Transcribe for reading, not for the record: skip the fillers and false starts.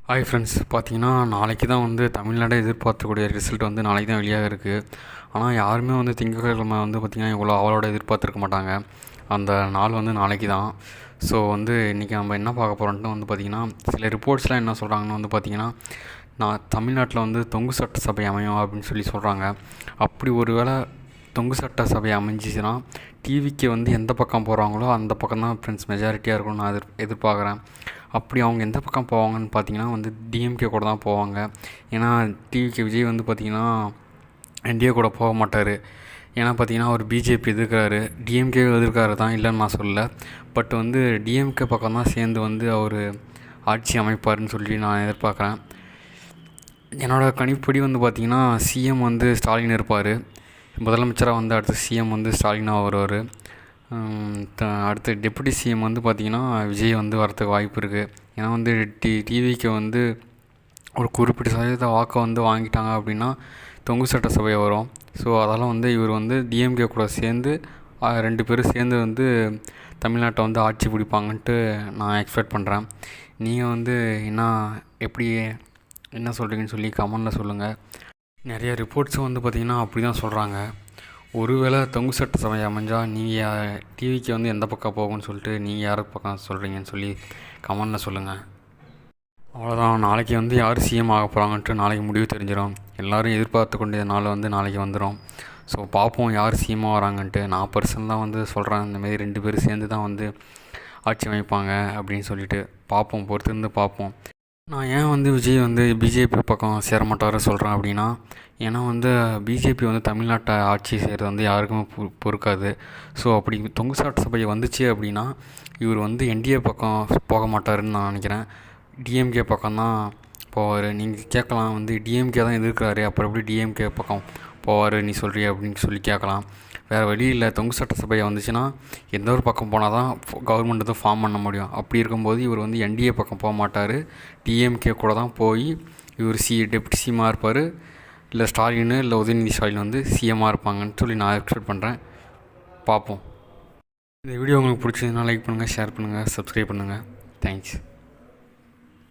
Hi friends, பார்த்தீங்கன்னா நாளைக்கு தான் வந்து தமிழ்நாடே எதிர்பார்க்கக்கூடிய ரிசல்ட் வந்து நாளைக்கு தான் வெளியாக இருக்குது. ஆனால் யாருமே வந்து திங்கட்கிழமை வந்து பார்த்திங்கன்னா இவ்வளோ அவளோட எதிர்பார்த்துருக்க மாட்டாங்க. அந்த நாள் வந்து நாளைக்கு தான். ஸோ வந்து இன்றைக்கி நம்ம என்ன பார்க்க போகிறோன்ட்டு வந்து பார்த்திங்கன்னா சில ரிப்போர்ட்ஸ்லாம் என்ன சொல்கிறாங்கன்னு வந்து பார்த்திங்கன்னா தமிழ்நாட்டில் வந்து தொங்கு சட்டசபை அமையும் அப்படின்னு சொல்லி சொல்கிறாங்க. அப்படி ஒரு வேளை தொங்கு சட்டசபை அமைஞ்சிச்சுன்னா டிவிக்கு வந்து எந்த பக்கம் போகிறாங்களோ அந்த பக்கம் தான் ஃப்ரெண்ட்ஸ் மெஜாரிட்டியாக இருக்கும்னு நான் எதிர்பார்க்குறேன். அப்படி அவங்க எந்த பக்கம் போவாங்கன்னு பார்த்தீங்கன்னா வந்து டிஎம்கே கூட தான் போவாங்க. ஏன்னா டிவிகே விஜய் வந்து பார்த்திங்கன்னா என்டிஏ கூட போக மாட்டார். ஏன்னா பார்த்திங்கன்னா அவர் பிஜேபி எதிர்க்கிறாரு, டிஎம்கே எதிர்க்கிறாரு தான், இல்லைன்னு நான் சொல்லலை. பட் வந்து டிஎம்கே பக்கம் தான் சேர்ந்து வந்து அவர் ஆட்சி அமைப்பார்னு சொல்லி நான் எதிர்பார்க்குறேன். என்னோடய கணிப்படி வந்து பார்த்திங்கன்னா சிஎம் வந்து ஸ்டாலின் இருப்பார். முதலமைச்சராக வந்து அடுத்து சிஎம் வந்து ஸ்டாலினாக வருவார். அடுத்து டெப்யூட்டி சிஎம் வந்து பார்த்திங்கன்னா விஜய் வந்து வரத்துக்கு வாய்ப்பு இருக்குது. ஏன்னா வந்து டிவிக்கு வந்து ஒரு குறிப்பிட்ட சதவீத வாக்கை வந்து வாங்கிட்டாங்க அப்படின்னா தொங்கு சட்டசபை வரும். ஸோ அதெல்லாம் வந்து இவர் வந்து டிஎம்கே கூட சேர்ந்து 2 பேரும் சேர்ந்து வந்து தமிழ்நாட்டை வந்து ஆட்சி பிடிப்பாங்கன்ட்டு நான் எக்ஸ்பெக்ட் பண்ணுறேன். நீங்கள் வந்து எப்படி என்ன சொல்கிறீங்கன்னு சொல்லி கமெண்டில் சொல்லுங்கள். நிறைய ரிப்போர்ட்ஸும் வந்து பார்த்திங்கன்னா அப்படி தான் சொல்கிறாங்க. ஒருவேளை தொங்கு சட்டசபை அமைஞ்சால் நீங்கள் டிவிக்கு வந்து எந்த பக்கம் போகும்னு சொல்லிட்டு நீங்கள் யார் பக்கம் சொல்கிறீங்கன்னு சொல்லி கமெண்டில் சொல்லுங்கள். அவ்வளோதான். நாளைக்கு வந்து யார் சிஎம் ஆக போகிறாங்கன்ட்டு நாளைக்கு முடிவு தெரிஞ்சிடும். எல்லோரும் எதிர்பார்த்து கொண்ட நாள் வந்து நாளைக்கு வந்துடும். ஸோ பார்ப்போம் யார் சிஎம்மாக வராங்கன்ட்டு. நான் தான் வந்து சொல்கிறேன், இந்தமாரி 2 பேரும் சேர்ந்து தான் வந்து ஆட்சி அமைப்பாங்க அப்படின்னு சொல்லிட்டு பார்ப்போம், பொறுத்திருந்து பார்ப்போம். நான் ஏன் வந்து விஜய் வந்து பிஜேபி பக்கம் சேர மாட்டார் சொல்கிறேன் அப்படின்னா, ஏன்னா வந்து பிஜேபி வந்து தமிழ்நாட்டை ஆட்சி செய்கிறது வந்து யாருக்குமே பொறுக்காது. ஸோ அப்படி தொங்கு சட்டசபை வந்துச்சு அப்படின்னா இவர் வந்து என்டிஏ பக்கம் போக மாட்டாருன்னு நான் நினைக்கிறேன். டிஎம்கே பக்கம் தான் போவார். நீங்கள் கேட்கலாம், வந்து டிஎம்கே தான் எதிர்க்கிறாரு, அப்புறம் எப்படி டிஎம்கே பக்கம் போவார் நீ சொல்கிறிய அப்படின்னு சொல்லி கேட்கலாம். வேறு வழி இல்லை. தொங்கு சட்டசபை வந்துச்சுன்னா எந்த ஒரு பக்கம் போனால் தான் கவர்மெண்ட் வந்து ஃபார்ம் பண்ண முடியும். அப்படி இருக்கும்போது இவர் வந்து என்டிஏ பக்கம் போக மாட்டார், டிஎம்கே கூட தான் போய் இவர் டெப்டி சிஎம்மாக இருப்பார். இல்லை ஸ்டாலின் இல்லை உதயநிதி ஸ்டாலின் வந்து சிஎம்மாக இருப்பாங்கன்னு சொல்லி நான் எக்ஸ்பெக்ட் பண்ணுறேன். பார்ப்போம். இந்த வீடியோ உங்களுக்கு பிடிச்சதுன்னா லைக் பண்ணுங்கள், ஷேர் பண்ணுங்கள், சப்ஸ்கிரைப் பண்ணுங்கள். தேங்க்ஸ்.